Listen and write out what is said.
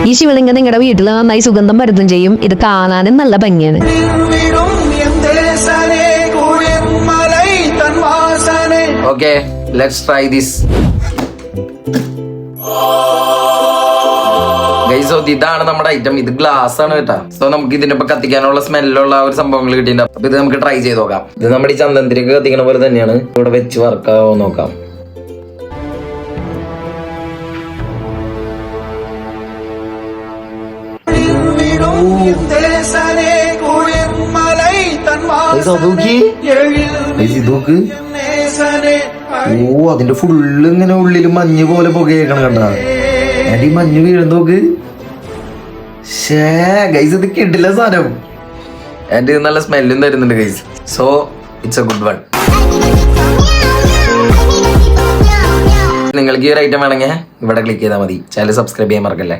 ഈ ശിവലിംഗം നിങ്ങളുടെ വീട്ടിൽ നന്നായി സുഗന്ധം പരത്തും ചെയ്യും. ഇത് കാണാനും നല്ല ഭംഗിയാണ്. Okay, let's try this. Guys, ഇതാണ് നമ്മുടെ ഐറ്റം. ഇത് ഗ്ലാസ് ആണ് കേട്ടാ. സോ നമുക്ക് ഇതിന്റെ ഇപ്പൊ കത്തിക്കാനുള്ള സ്മെല്ലുള്ള ഒരു സംഭവങ്ങൾ കിട്ടിയിട്ടുണ്ട്. അപ്പൊ ഇത് നമുക്ക് ട്രൈ ചെയ്ത് നോക്കാം. ഇത് നമ്മുടെ ഈ ചന്ദനത്തിലേക്ക് കത്തിക്കണ പോലെ തന്നെയാണ്. ഇവിടെ വെച്ച് വർക്കാവോ നോക്കാം. ഓ, അതിന്റെ ഫുള്ള് ഇങ്ങനെ ഉള്ളില് മഞ്ഞ് പോലെ പുകയേക്കണം കണ്ട. ഈ മഞ്ഞ് വീഴുന്ന നോക്ക്. ഗൈസ്, ഇത് കിട്ടില്ല സാധനം. ആൻഡ് ഇത് നല്ല സ്മെല്ലും തരുന്നുണ്ട് guys. So it's A good one. നിങ്ങൾക്ക് ഈ ഒരു ഐറ്റം വേണമെങ്കിൽ ഇവിടെ ക്ലിക്ക് ചെയ്താൽ മതി. ചാനൽ സബ്സ്ക്രൈബ് ചെയ്യാൻ മറക്കല്ലേ.